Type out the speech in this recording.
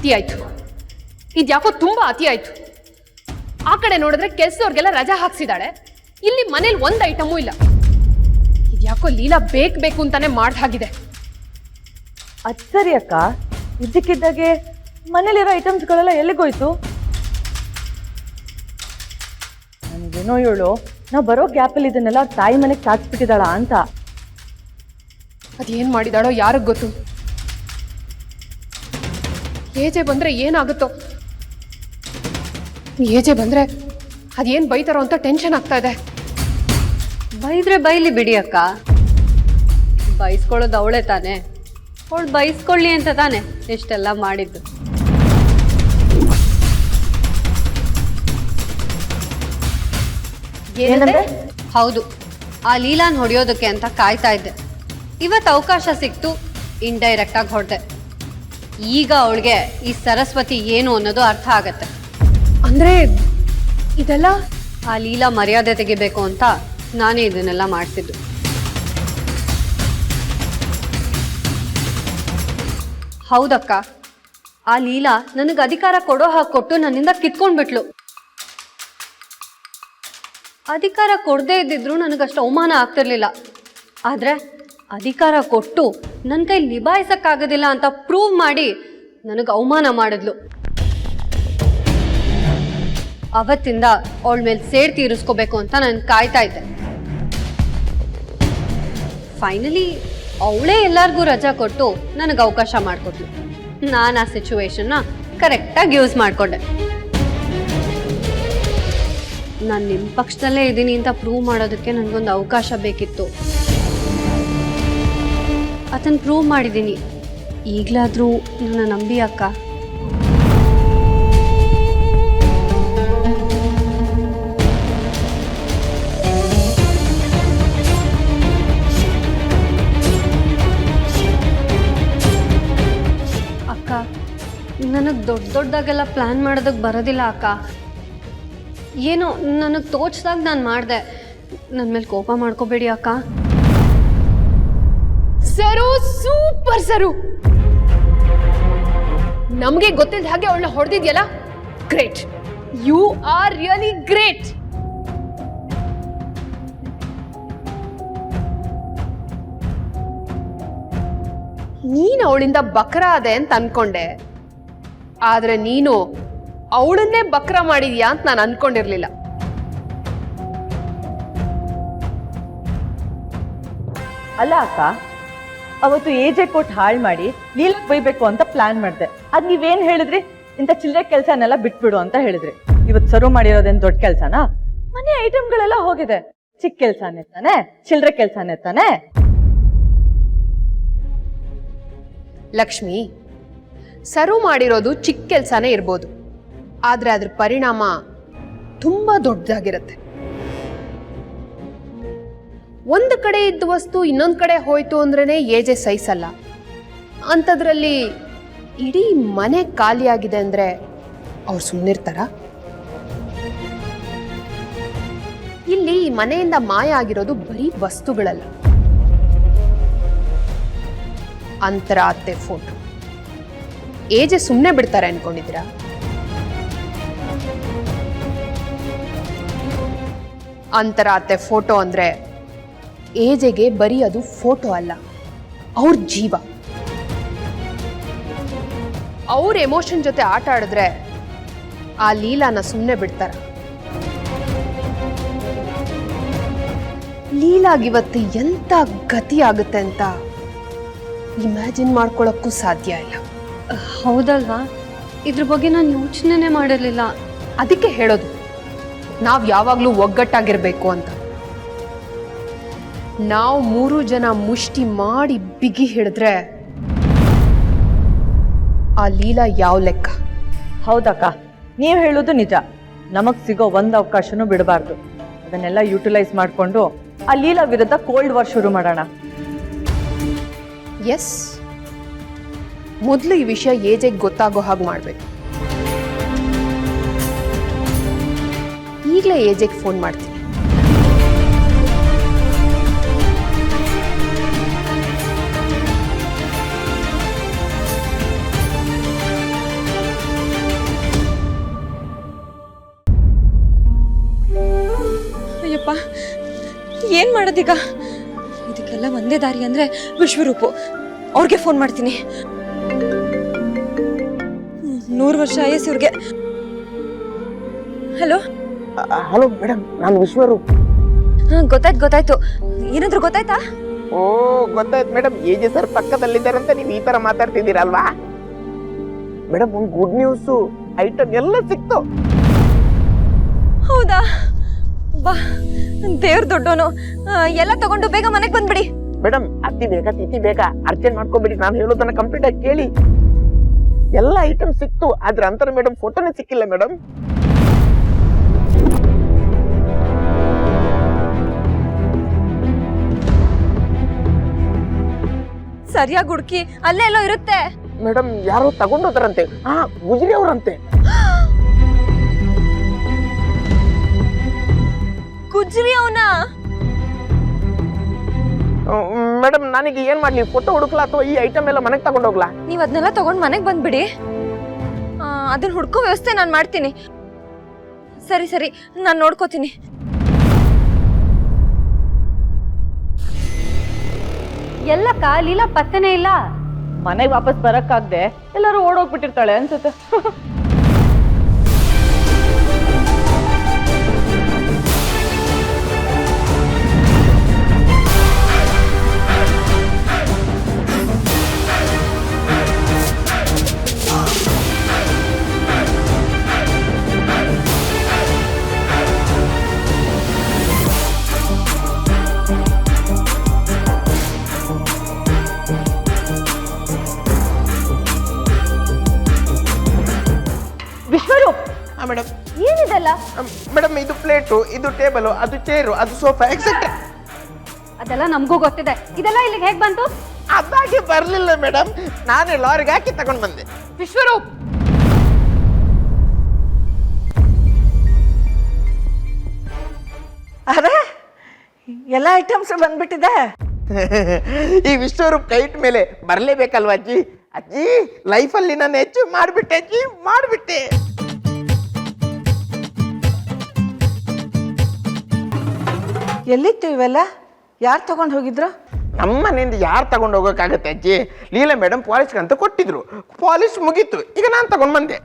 ಅತಿ ಆಯ್ತು. ಇದ್ಯಾಕೋ ತುಂಬಾ ಅತಿ ಆಯ್ತು. ಆ ಕಡೆ ನೋಡಿದ್ರೆ ಕೆಲ್ಸದವ್ರಿಗೆಲ್ಲ ರಜಾ ಹಾಕ್ಸಿದಾಳೆ, ಇಲ್ಲಿ ಮನೇಲಿ ಒಂದ್ ಐಟಮೂ ಇಲ್ಲ. ಇದ್ಯಾಕೋ ಲೀಲಾ ಬೇಕು ಅಂತಾನೆ ಮಾಡ್ದಾಗಿದೆ. ಅದ್ ಸರಿ ಅಕ್ಕ, ಇದ್ದಕ್ಕಿದ್ದಾಗೆ ಮನೇಲಿರೋ ಐಟಮ್ಸ್ಗಳೆಲ್ಲ ಎಲ್ಲಿಗೋಯ್ತು? ನನಗೇನೋ ಹೇಳು, ನಾವು ಬರೋ ಗ್ಯಾಪಲ್ಲಿ ಇದನ್ನೆಲ್ಲ ತಾಯಿ ಮನೆಗೆ ಸಾಧಿಸ್ಬಿಟ್ಟಿದ್ದಾಳ ಅಂತ. ಅದೇನ್ ಮಾಡಿದಾಳೋ ಯಾರಿಗ್ ಗೊತ್ತು. ಏಜೆ ಬಂದ್ರೆ ಏನಾಗುತ್ತೋ, ಏಜೆ ಬಂದ್ರೆ ಅದೇನ್ ಬೈತಾರೋ ಅಂತ ಟೆನ್ಷನ್ ಆಗ್ತಾ ಇದೆ. ಬೈದ್ರೆ ಬೈಲಿ ಬಿಡಿ ಅಕ್ಕ, ಬೈಸ್ಕೊಳ್ಳೋದು ಅವಳೇ ತಾನೆ. ಅವಳು ಬೈಸ್ಕೊಳ್ಳಿ ಅಂತ ತಾನೆ ಎಷ್ಟೆಲ್ಲ ಮಾಡಿದ್ದು. ಹೌದು, ಆ ಲೀಲಾನ್ ಹೊಡೆಯೋದಕ್ಕೆ ಅಂತ ಕಾಯ್ತಾ ಇದ್ದೆ. ಇವತ್ತು ಅವಕಾಶ ಸಿಕ್ತು, ಇಂಡೈರೆಕ್ಟ್ ಆಗಿ ಹೊಡೆದೆ. ಈಗ ಅವಳಿಗೆ ಈ ಸರಸ್ವತಿ ಏನು ಅನ್ನೋದು ಅರ್ಥ ಆಗತ್ತೆ. ಅಂದ್ರೆ ಇದೆಲ್ಲ ಆ ಲೀಲಾ ಮರ್ಯಾದೆ ತೆಗಿಬೇಕು ಅಂತ ನಾನೇ ಇದನ್ನೆಲ್ಲ ಮಾಡ್ತಿದ್ದು. ಹೌದಕ್ಕ, ಆ ಲೀಲಾ ನನಗೆ ಅಧಿಕಾರ ಕೊಡೋ ಹಾಗೆ ಕೊಟ್ಟು ನನ್ನಿಂದ ಕಿತ್ಕೊಂಡ್ಬಿಟ್ಲು. ಅಧಿಕಾರ ಕೊಡದೇ ಇದ್ದಿದ್ರು ನನಗಷ್ಟು ಅವಮಾನ ಆಗ್ತಿರ್ಲಿಲ್ಲ. ಆದ್ರೆ ಅಧಿಕಾರ ಕೊಟ್ಟು ನನ್ನ ಕೈ ನಿಭಾಯಿಸಕ್ಕಾಗೋದಿಲ್ಲ ಅಂತ ಪ್ರೂವ್ ಮಾಡಿ ನನಗೆ ಅವಮಾನ ಮಾಡಿದ್ಲು. ಅವತ್ತಿಂದ ಅವಳ ಮೇಲೆ ಸೇಡ್ ತೀರಿಸ್ಕೋಬೇಕು ಅಂತ ನಾನು ಕಾಯ್ತಾ ಇದ್ದೆ. ಫೈನಲಿ ಅವಳೇ ಎಲ್ಲರಿಗೂ ರಜಾ ಕೊಟ್ಟು ನನಗೆ ಅವಕಾಶ ಮಾಡಿಕೊಟ್ಲು. ನಾನು ಆ ಸಿಚುವೇಶನ್ನ ಕರೆಕ್ಟಾಗಿ ಯೂಸ್ ಮಾಡಿಕೊಂಡೆ. ನಾನು ನಿಮ್ಮ ಪಕ್ಷದಲ್ಲೇ ಇದ್ದೀನಿ ಅಂತ ಪ್ರೂವ್ ಮಾಡೋದಕ್ಕೆ ನನಗೊಂದು ಅವಕಾಶ ಬೇಕಿತ್ತು. ಅದನ್ನು ಪ್ರೂವ್ ಮಾಡಿದ್ದೀನಿ. ಈಗಲಾದರೂ ನನ್ನ ನಂಬಿ ಅಕ್ಕ. ಅಕ್ಕ, ನನಗೆ ದೊಡ್ಡದಾಗೆಲ್ಲ ಪ್ಲ್ಯಾನ್ ಮಾಡೋದಕ್ಕೆ ಬರೋದಿಲ್ಲ ಅಕ್ಕ. ಏನೋ ನನಗೆ ತೋಚ್ದಾಗ ನಾನು ಮಾಡಿದೆ. ನನ್ನ ಮೇಲೆ ಕೋಪ ಮಾಡ್ಕೋಬೇಡಿ ಅಕ್ಕ. Sir, super sir. ನಮ್ಗೆ ಗೊತ್ತಿದ್ದ ಹಾಗೆ ಅವಳನ್ನ ಹೊಡೆದಿದ್ಯಲ್ಲ, great. You are really great. ನೀನು ಅವಳಿಂದ ಬಕ್ರ ಅದೆ ಅಂತ ಅನ್ಕೊಂಡೆ, ಆದ್ರೆ ನೀನು ಅವಳನ್ನೇ ಬಕ್ರ ಮಾಡಿದ್ಯಾ ಅಂತ ನಾನು ಅನ್ಕೊಂಡಿರ್ಲಿಲ್ಲ. ಅಲ್ಲ ಅಕ್ಕ, ಅವತ್ತು ಏಜೆ ಕೊಟ್ಟು ಹಾಳು ಮಾಡಿ ಲೀಲಾಗ್ ಬೈಬೇಕು ಅಂತ ಪ್ಲಾನ್ ಮಾಡಿದೆ. ಅದ್ ನೀವೇನ್ ಹೇಳಿದ್ರಿ? ಇಂಥ ಚಿಲ್ಲರೆ ಕೆಲಸನೆಲ್ಲ ಬಿಟ್ಬಿಡು ಅಂತ ಹೇಳಿದ್ರಿ. ಇವತ್ತು ಸರ್ವ್ ಮಾಡಿರೋದೇನು ದೊಡ್ಡ ಕೆಲಸನಾ? ಮನೆ ಐಟಮ್ಗಳೆಲ್ಲ ಹೋಗಿದೆ. ಚಿಕ್ಕ ಕೆಲಸನೇ ತಾನೆ, ಚಿಲ್ಲರೆ ಕೆಲಸನೇ ತಾನೆ. ಲಕ್ಷ್ಮಿ, ಸರ್ವ್ ಮಾಡಿರೋದು ಚಿಕ್ಕ ಕೆಲಸನೇ ಇರ್ಬೋದು, ಆದ್ರೆ ಅದ್ರ ಪರಿಣಾಮ ತುಂಬಾ ದೊಡ್ಡದಾಗಿರುತ್ತೆ. ಒಂದು ಕಡೆ ಇದ್ದ ವಸ್ತು ಇನ್ನೊಂದು ಕಡೆ ಹೋಯ್ತು ಅಂದ್ರೇನೆ ಏಜೆ ಸಹಿಸಲ್ಲ. ಅಂಥದ್ರಲ್ಲಿ ಇಡೀ ಮನೆ ಖಾಲಿಯಾಗಿದೆ ಅಂದ್ರೆ ಅವ್ರು ಸುಮ್ಮನಿರ್ತಾರ? ಇಲ್ಲಿ ಈ ಮನೆಯಿಂದ ಮಾಯ ಆಗಿರೋದು ಬರೀ ವಸ್ತುಗಳಲ್ಲ, ಅಂತರ ಅತ್ತೆ ಫೋಟೋ. ಏಜೆ ಸುಮ್ಮನೆ ಬಿಡ್ತಾರೆ ಅನ್ಕೊಂಡಿದ್ದೀರಾ? ಅಂತರ ಅತ್ತೆ ಫೋಟೋ ಅಂದ್ರೆ ಏಜೆಗೆ ಬರೀ ಅದು ಫೋಟೋ ಅಲ್ಲ, ಅವ್ರ ಜೀವ. ಅವ್ರ ಎಮೋಷನ್ ಜೊತೆ ಆಟ ಆಡಿದ್ರೆ ಆ ಲೀಲಾನ ಸುಮ್ಮನೆ ಬಿಡ್ತಾರ? ಲೀಲಾಗಿವತ್ತು ಎಂತ ಗತಿ ಆಗುತ್ತೆ ಅಂತ ಇಮ್ಯಾಜಿನ್ ಮಾಡ್ಕೊಳ್ಳೋಕ್ಕೂ ಸಾಧ್ಯ ಇಲ್ಲ. ಹೌದಲ್ವಾ? ಇದ್ರ ಬಗ್ಗೆ ನಾನು ಯೋಚನೆ ಮಾಡಿರಲಿಲ್ಲ. ಅದಕ್ಕೆ ಹೇಳೋದು, ನಾವು ಯಾವಾಗಲೂ ಒಗ್ಗಟ್ಟಾಗಿರ್ಬೇಕು ಅಂತ. ನಾವು 3 ಜನ ಮುಷ್ಟಿ ಮಾಡಿ ಬಿಗಿ ಹಿಡಿದ್ರೆ ಆ ಲೀಲಾ ಯಾವ ಲೆಕ್ಕ? ಹೌದಕ್ಕ, ನೀವು ಹೇಳೋದು ನಿಜ. ನಮಗ್ ಸಿಗೋ ಒಂದು ಅವಕಾಶನೂ ಬಿಡಬಾರ್ದು. ಅದನ್ನೆಲ್ಲ ಯುಟಿಲೈಸ್ ಮಾಡಿಕೊಂಡು ಆ ಲೀಲಾ ವಿರುದ್ಧ ಕೋಲ್ಡ್ ವಾರ್ ಶುರು ಮಾಡೋಣ. ಎಸ್, ಮೊದಲು ಈ ವಿಷಯ ಏಜೆಗೆ ಗೊತ್ತಾಗೋ ಹಾಗೆ ಮಾಡಬೇಕು. ಈಗಲೇ ಏಜೆಗೆ ಫೋನ್ ಮಾಡ್ತೀನಿ. ಮಾಡೋದೀಗ? ಇದಕ್ಕೆಲ್ಲ ಒಂದೇ ದಾರಿ ಅಂದ್ರೆ ವಿಶ್ವರೂಪು. ಅವ್ರಿಗೆ ಫೋನ್ ಮಾಡ್ತೀನಿ. 100 ವರ್ಷ ಆಯಸ್ ಇವ್ರಿಗೆ. ಹಲೋ ಹಲೋ ಮೇಡಮ್, ನಾನು ವಿಶ್ವರೂಪ್. ಗೊತ್ತಾಯ್ತು. ಏನಾದ್ರು ಗೊತ್ತಾಯ್ತಾ? ಓ ಗೊತ್ತಾಯ್ತು ಮೇಡಮ್, ಎಜೆ ಸರ್ ಪಕ್ಕದಲ್ಲಿದ್ದಾರಂತ ನೀವು ಈ ತರ ಮಾತಾಡ್ತಿದ್ದೀರಲ್ವಾ ಮೇಡಮ್. ಒಂದು ಗುಡ್ ನ್ಯೂಸು, ಐಟಮ್ ಎಲ್ಲ ಸಿಕ್ತು. ಹೌದಾ? ಬಾ, ದೇವ್ರ ದೊಡ್ಡೋನು. ಎಲ್ಲ ತಗೊಂಡು ಬೇಗ ಮನೆಗೆ ಬಂದ್ಬಿಡಿ. ಮೇಡಮ್ ಅತಿ ಬೇಗ ತಿಥಿ ಬೇಗ, ಅರ್ಜೆಂಟ್ ಮಾಡ್ಕೊಬೇಡಿ. ನಾನು ಹೇಳೋದನ್ನ ಕಂಪ್ಲೀಟ್ ಆಗಿ ಕೇಳಿ. ಎಲ್ಲ ಐಟಮ್ ಸಿಕ್ತು, ಆದ್ರೆ ಅಂತರ ಮೇಡಮ್ ಫೋಟೋನೇ ಸಿಕ್ಕಿಲ್ಲ ಮೇಡಮ್. ಸರಿಯಾಗಿ ಹುಡುಕಿ, ಅಲ್ಲೇ ಎಲ್ಲೋ ಇರುತ್ತೆ. ಮೇಡಮ್ ಯಾರೋ ತಗೊಂಡೋದ್ರಂತೆ. ಹಾ, ಗುಜ್ರಿ ಅವ್ರಂತೆ. ಗುಜ್ರಿ ಅವನ? ಮೇಡಮ್ ನನಗೆ ಏನ್ ಮಾಡ್ಲಿ? ಫೋಟೋ ಹುಡುಕ್ಲಾ ಅಥವಾ ಈ ಐಟಮ್ ಎಲ್ಲ ಮನೆಗೆ ತಗೊಂಡೋಗ್ಲಾ? ನೀವ್ ಅದನ್ನೆಲ್ಲ ತಗೊಂಡ್ ಮನೆಗ್ ಬಂದ್ಬಿಡಿ. ಅದನ್ನ ಹುಡ್ಕೋ ವ್ಯವಸ್ಥೆ ನಾನು ಮಾಡ್ತೀನಿ. ಸರಿ, ನಾನು ನೋಡ್ಕೋತೀನಿ. ಎಲ್ಲಕ್ಕ ಲೀಲಾ ಪತ್ತನೇ ಇಲ್ಲ. ಮನೆಗೆ ವಾಪಸ್ ಬರಕ್ಕಾಗ್ದೆ ಎಲ್ಲರೂ ಓಡೋಗ್ಬಿಟ್ಟಿರ್ತಾಳೆ ಅನ್ಸುತ್ತೆ. ವಿಶ್ವರೂಪ್, ಮೇಡಮ್ ಏನಿದೆಲ್ಲ? ಮೇಡಮ್ ಇದು ಪ್ಲೇಟು, ಇದು ಟೇಬಲು, ಅದು ಚೇರು, ಅದು ಸೋಫಾ ಎಕ್ಸೆಟ್ರಾ. ಅದೆಲ್ಲ ನಮಗೂ ಗೊತ್ತಿದೆ. ಇದೆಲ್ಲ ಇಲ್ಲಿಗೆ ಹೇಗ್ ಬಂತು? ಅದಾಗಿ ಬರ್ಲಿಲ್ಲ ಮೇಡಮ್, ನಾನೇ ಲಾರಿಗೆ ಹಾಕಿ ತಗೊಂಡ್ ಬಂದೆ. ವಿಶ್ವರೂಪ್, ಅರೆ ಎಲ್ಲ ಐಟಮ್ಸ್ ಬಂದ್ಬಿಟ್ಟಿದೆ. ಈ ವಿಶ್ವರೂಪ್ ಕೈಟ್ ಮೇಲೆ ಬರ್ಲೇಬೇಕಲ್ವಾ ಅಜ್ಜಿ? ಅಜ್ಜಿ ಲೈಫಲ್ಲಿ ನಾನು ಹೆಚ್ಚು ಮಾಡ್ಬಿಟ್ಟೆ ಅಜ್ಜಿ, ಮಾಡ್ಬಿಟ್ಟೆ. ಎಲ್ಲಿತ್ತು ಇವೆಲ್ಲ? ಯಾರು ತಗೊಂಡು ಹೋಗಿದ್ರು? ನಮ್ಮ ಮನೆಯಿಂದ ಯಾರು ತಗೊಂಡು ಹೋಗೋಕ್ಕಾಗತ್ತೆ ಅಜ್ಜಿ? ಲೀಲಾ ಮೇಡಮ್ ಪಾಲಿಶ್ಗೆ ಅಂತ ಕೊಟ್ಟಿದ್ರು. ಪಾಲಿಶ್ ಮುಗೀತು, ಈಗ ನಾನು ತಗೊಂಡ್ ಬಂದೆ.